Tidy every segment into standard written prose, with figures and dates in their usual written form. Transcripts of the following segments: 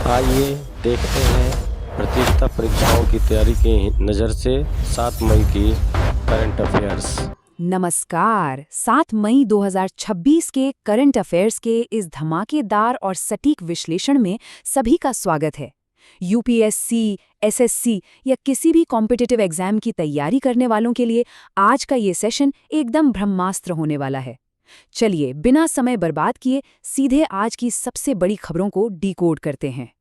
आइए देखते हैं प्रतियोगिता परीक्षाओं की तैयारी की नज़र से 7 मई की करंट अफेयर्स। नमस्कार। 7 मई 2026 के करंट अफेयर्स के इस धमाकेदार और सटीक विश्लेषण में सभी का स्वागत है। यूपीएससी, एसएससी या किसी भी कॉम्पिटिटिव एग्जाम की तैयारी करने वालों के लिए आज का ये सेशन एकदम ब्रह्मास्त्र होने वाला है। चलिए बिना समय बर्बाद किए सीधे आज की सबसे बड़ी खबरों को डिकोड करते हैं।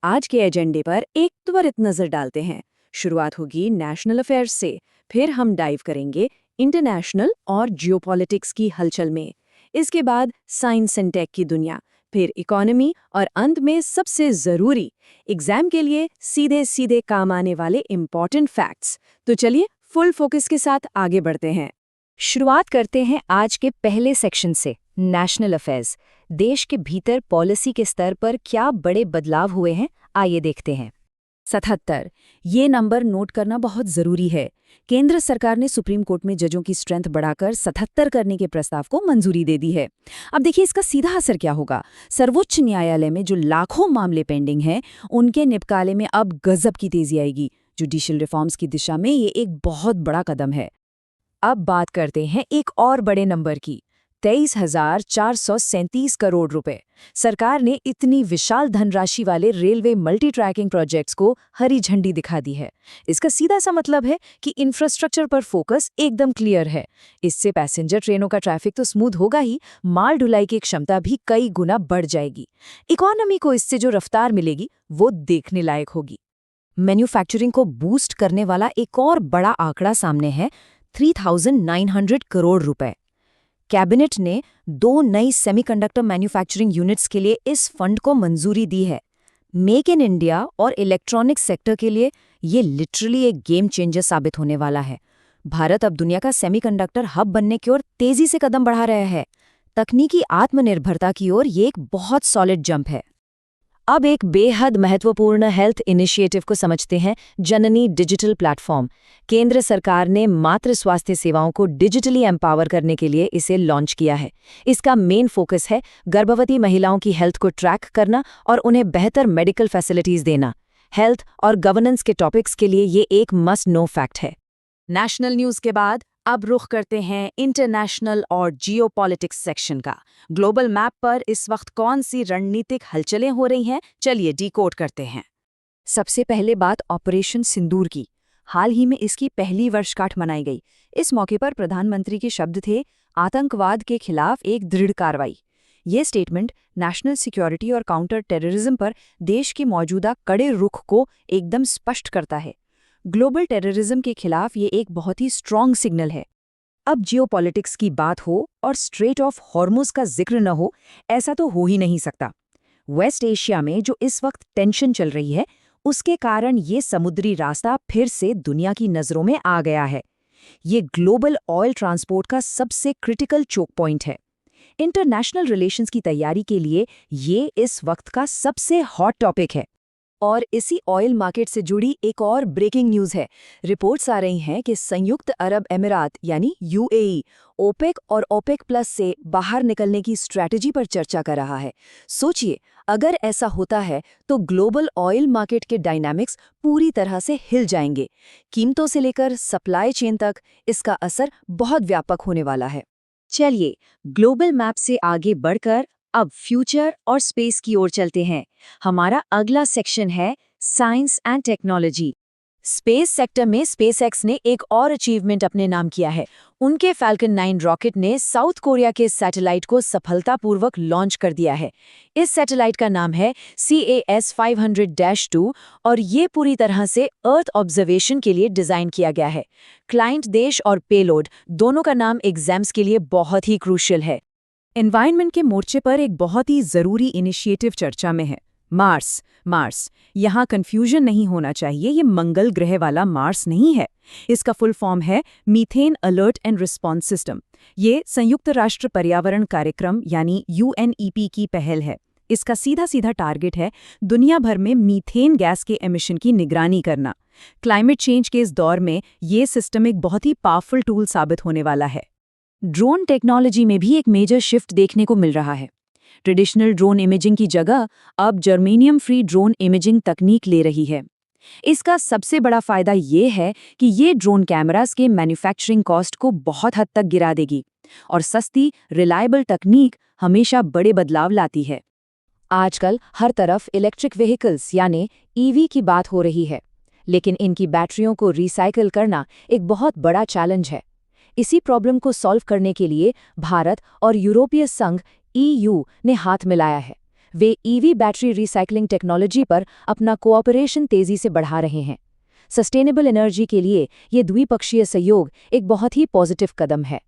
आज के एजेंडे पर एक त्वरित नजर डालते हैं। शुरुआत होगी नेशनल अफेयर्स से, फिर हम डाइव करेंगे इंटरनेशनल और जियोपॉलिटिक्स की हलचल में। इसके बाद साइंस एंड टेक की दुनिया, फिर इकोनॉमी और अंत में सबसे जरूरी एग्जाम के लिए सीधे सीधे काम आने वाले इंपॉर्टेंट फैक्ट्स। तो चलिए फुल फोकस के साथ आगे बढ़ते हैं। शुरुआत करते हैं आज के पहले सेक्शन से, नेशनल अफेयर्स। देश के भीतर पॉलिसी के स्तर पर क्या बड़े बदलाव हुए हैं, आइए देखते हैं। 77 ये नंबर नोट करना बहुत जरूरी है। केंद्र सरकार ने सुप्रीम कोर्ट में जजों की स्ट्रेंथ बढ़ाकर 77 करने के प्रस्ताव को मंजूरी दे दी है। अब देखिए इसका सीधा असर क्या होगा। सर्वोच्च न्यायालय में जो लाखों मामले पेंडिंग हैं, उनके निपटारे में अब गजब की तेजी आएगी। जुडिशियल रिफॉर्म्स की दिशा में ये एक बहुत बड़ा कदम है। अब बात करते हैं एक और बड़े नंबर की, 23,437 करोड़ रुपए। सरकार ने इतनी विशाल धनराशि वाले रेलवे मल्टी ट्रैकिंग प्रोजेक्ट्स को हरी झंडी दिखा दी है। इसका सीधा सा मतलब है कि इंफ्रास्ट्रक्चर पर फोकस एकदम क्लियर है। इससे पैसेंजर ट्रेनों का ट्रैफिक तो स्मूथ होगा ही, माल ढुलाई की क्षमता भी कई गुना बढ़ जाएगी। इकोनॉमी को इससे जो रफ्तार मिलेगी वो देखने लायक होगी। मैन्युफैक्चरिंग को बूस्ट करने वाला एक और बड़ा आंकड़ा सामने है, 3,900 करोड़ रुपए। कैबिनेट ने 2 नई सेमीकंडक्टर मैन्युफैक्चरिंग यूनिट्स के लिए इस फंड को मंजूरी दी है। मेक इन इंडिया और इलेक्ट्रॉनिक्स सेक्टर के लिए ये लिटरली एक गेम चेंजर साबित होने वाला है। भारत अब दुनिया का सेमीकंडक्टर हब बनने की ओर तेजी से कदम बढ़ा रहा है। तकनीकी आत्मनिर्भरता की ओर ये एक बहुत सॉलिड जंप है। अब एक बेहद महत्वपूर्ण हेल्थ इनिशिएटिव को समझते हैं, जननी डिजिटल प्लेटफॉर्म। केंद्र सरकार ने मातृ स्वास्थ्य सेवाओं को डिजिटली एम्पावर करने के लिए इसे लॉन्च किया है। इसका मेन फोकस है गर्भवती महिलाओं की हेल्थ को ट्रैक करना और उन्हें बेहतर मेडिकल फैसिलिटीज देना। हेल्थ और गवर्नेंस के टॉपिक्स के लिए ये एक मस्ट नो फैक्ट है। नेशनल न्यूज़ के बाद अब रुख करते हैं इंटरनेशनल और जियोपॉलिटिक्स सेक्शन का। ग्लोबल मैप पर इस वक्त कौन सी रणनीतिक हलचलें हो रही हैं, चलिए डिकोड करते हैं। सबसे पहले बात ऑपरेशन सिंदूर की। हाल ही में इसकी पहली वर्षगांठ मनाई गई। इस मौके पर प्रधानमंत्री के शब्द थे, आतंकवाद के खिलाफ एक दृढ़ कार्रवाई। ये स्टेटमेंट नेशनल सिक्योरिटी और काउंटर टेररिज्म पर देश के मौजूदा कड़े रुख को एकदम स्पष्ट करता है। ग्लोबल टेररिज्म के खिलाफ ये एक बहुत ही स्ट्रॉन्ग सिग्नल है। अब जियोपॉलिटिक्स की बात हो और स्ट्रेट ऑफ हॉर्मुज का जिक्र न हो, ऐसा तो हो ही नहीं सकता। वेस्ट एशिया में जो इस वक्त टेंशन चल रही है, उसके कारण ये समुद्री रास्ता फिर से दुनिया की नज़रों में आ गया है। ये ग्लोबल ऑयल ट्रांसपोर्ट का सबसे क्रिटिकल चोक पॉइंट है। इंटरनेशनल रिलेशंस की तैयारी के लिए ये इस वक्त का सबसे हॉट टॉपिक है। और इसी ऑयल मार्केट से जुड़ी एक और ब्रेकिंग न्यूज़ है। रिपोर्ट्स आ रही हैं कि संयुक्त अरब अमीरात यानी यूएई ओपेक और ओपेक प्लस से बाहर निकलने की स्ट्रैटेजी पर चर्चा कर रहा है। सोचिए, अगर ऐसा होता है तो ग्लोबल ऑयल मार्केट के डायनामिक्स पूरी तरह से हिल जाएंगे। कीमतों से लेकर सप्लाई चेन तक इसका असर बहुत व्यापक होने वाला है। चलिए ग्लोबल मैप से आगे बढ़कर अब फ्यूचर और स्पेस की ओर चलते हैं। हमारा अगला सेक्शन है science and technology. Space sector में स्पेसएक्स ने एक और अचीवमेंट अपने नाम किया है। उनके फैल्कन 9 रॉकेट ने साउथ कोरिया के सैटेलाइट को सफलतापूर्वक लॉन्च कर दिया है। इस सैटेलाइट का नाम है CAS-500-2 और ये पूरी तरह से अर्थ ऑब्जर्वेशन के लिए डिज़ाइन किया गया है। क्लाइंट देश और पेलोड दोनों का नाम एग्जाम्स के लिए बहुत ही क्रूशियल है। एनवायरनमेंट के मोर्चे पर एक बहुत ही ज़रूरी इनिशिएटिव चर्चा में है, मार्स। यहाँ कंफ्यूजन नहीं होना चाहिए, ये मंगल ग्रह वाला मार्स नहीं है। इसका फुल फॉर्म है methane alert and response system. ये संयुक्त राष्ट्र पर्यावरण कार्यक्रम यानी UNEP की पहल है। इसका सीधा टारगेट है दुनिया भर में मीथेन गैस के एमिशन की निगरानी करना। क्लाइमेट चेंज के इस दौर में ये सिस्टम एक बहुत ही पावरफुल टूल साबित होने वाला है। ड्रोन टेक्नोलॉजी में भी एक मेजर शिफ्ट देखने को मिल रहा है। ट्रेडिशनल ड्रोन इमेजिंग की जगह अब जर्मेनियम फ्री ड्रोन इमेजिंग तकनीक ले रही है। इसका सबसे बड़ा फायदा ये है कि ये ड्रोन कैमरास के मैन्युफैक्चरिंग कॉस्ट को बहुत हद तक गिरा देगी और सस्ती, रिलायबल तकनीक हमेशा बड़े बदलाव लाती है। आजकल हर तरफ इलेक्ट्रिक व्हीकल्स यानी ईवी की बात हो रही है, लेकिन इनकी बैटरियों को रिसाइकिल करना एक बहुत बड़ा चैलेंज है। इसी प्रॉब्लम को सॉल्व करने के लिए भारत और यूरोपीय संघ EU ने हाथ मिलाया है। वे ईवी बैटरी रिसाइकलिंग टेक्नोलॉजी पर अपना कोऑपरेशन तेजी से बढ़ा रहे हैं। सस्टेनेबल एनर्जी के लिए ये द्विपक्षीय सहयोग एक बहुत ही पॉजिटिव कदम है।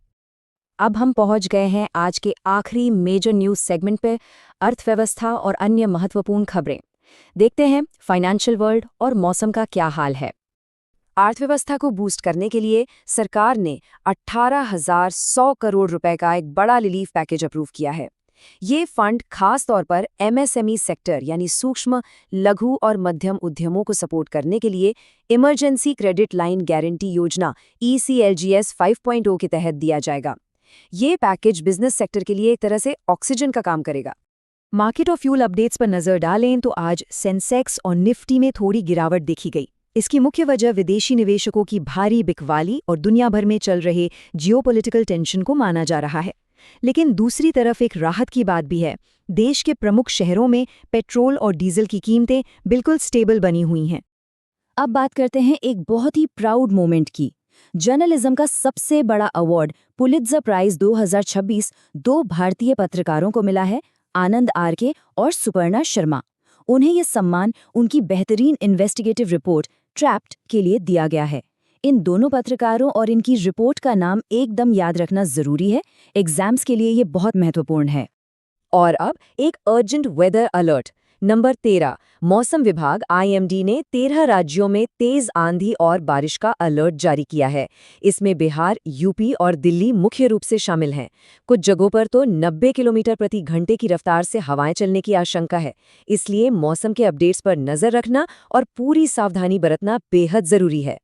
अब हम पहुंच गए हैं आज के आखिरी मेजर न्यूज़ सेगमेंट पे, अर्थव्यवस्था और अन्य महत्वपूर्ण खबरें। देखते हैं फाइनेंशियल वर्ल्ड और मौसम का क्या हाल है। अर्थव्यवस्था को बूस्ट करने के लिए सरकार ने 18,100 करोड़ रुपए का एक बड़ा रिलीफ पैकेज अप्रूव किया है। ये फंड खास तौर पर MSME सेक्टर यानी सूक्ष्म, लघु और मध्यम उद्यमों को सपोर्ट करने के लिए इमरजेंसी क्रेडिट लाइन गारंटी योजना ECLGS 5.0 के तहत दिया जाएगा। ये पैकेज बिजनेस सेक्टर के लिए एक तरह से ऑक्सीजन का काम करेगा। मार्केट और फ्यूल अपडेट्स पर नजर डालें तो आज सेंसेक्स और निफ्टी में थोड़ी गिरावट देखी गई। इसकी मुख्य वजह विदेशी निवेशकों की भारी बिकवाली और दुनिया भर में चल रहे जियोपॉलिटिकल टेंशन को माना जा रहा है। लेकिन दूसरी तरफ एक राहत की बात भी है। देश के प्रमुख शहरों में पेट्रोल और डीजल की कीमतें बिल्कुल स्टेबल बनी हुई हैं। अब बात करते हैं एक बहुत ही प्राउड मोमेंट की। जर्नलिज्म का सबसे बड़ा अवार्ड पुलित्जर प्राइज 2026 दो भारतीय पत्रकारों को मिला है, आनंद आरके और सुपर्णा शर्मा। उन्हें यह सम्मान उनकी बेहतरीन इन्वेस्टिगेटिव रिपोर्ट ट्रैप्ड के लिए दिया गया है। इन दोनों पत्रकारों और इनकी रिपोर्ट का नाम एकदम याद रखना जरूरी है। एग्जाम्स के लिए ये बहुत महत्वपूर्ण है। और अब एक अर्जेंट वेदर अलर्ट। नंबर 13, मौसम विभाग IMD ने 13 राज्यों में तेज आंधी और बारिश का अलर्ट जारी किया है। इसमें बिहार, यूपी और दिल्ली मुख्य रूप से शामिल हैं। कुछ जगहों पर तो 90 किलोमीटर प्रति घंटे की रफ्तार से हवाएं चलने की आशंका है। इसलिए मौसम के अपडेट्स पर नजर रखना और पूरी सावधानी बरतना बेहद जरूरी है।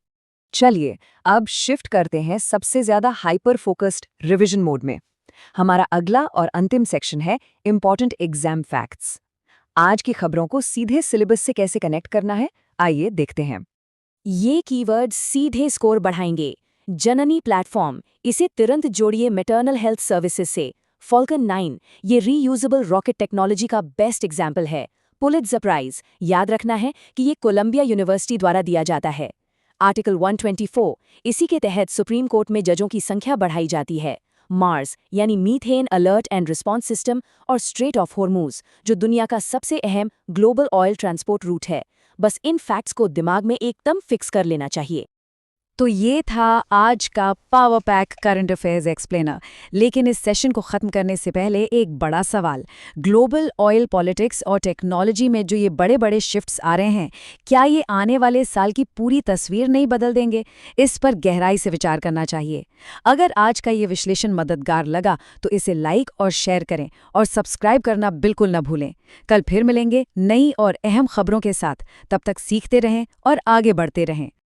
चलिए अब शिफ्ट करते हैं सबसे ज्यादा हाइपर फोकस्ड रिवीजन मोड में। हमारा अगला और अंतिम सेक्शन है इंपॉर्टेंट एग्जाम फैक्ट्स। आज की खबरों को सीधे सिलेबस से कैसे कनेक्ट करना है, आइए देखते हैं। ये कीवर्ड सीधे स्कोर बढ़ाएंगे। जननी प्लेटफॉर्म, इसे तुरंत जोड़िए मैटरनल हेल्थ सर्विसेज से। फॉल्कन 9, ये रीयूजेबल रॉकेट टेक्नोलॉजी का बेस्ट एग्जाम्पल है। पुलित्जर प्राइज, याद रखना है कि ये कोलंबिया यूनिवर्सिटी द्वारा दिया जाता है। आर्टिकल 124, इसी के तहत सुप्रीम कोर्ट में जजों की संख्या बढ़ाई जाती है। मार्स यानी methane alert and response system और स्ट्रेट ऑफ हॉर्मुज, जो दुनिया का सबसे अहम ग्लोबल ऑयल ट्रांसपोर्ट रूट है। बस इन फैक्ट्स को दिमाग में एकदम फिक्स कर लेना चाहिए। तो ये था आज का power pack current affairs explainer. लेकिन इस सेशन को ख़त्म करने से पहले एक बड़ा सवाल। ग्लोबल ऑयल पॉलिटिक्स और टेक्नोलॉजी में जो ये बड़े बड़े शिफ्ट्स आ रहे हैं, क्या ये आने वाले साल की पूरी तस्वीर नहीं बदल देंगे? इस पर गहराई से विचार करना चाहिए। अगर आज का ये विश्लेषण मददगार लगा तो इसे लाइक और शेयर करें और सब्सक्राइब करना बिल्कुल न भूलें। कल फिर मिलेंगे नई और अहम खबरों के साथ। तब तक सीखते रहें और आगे बढ़ते रहें।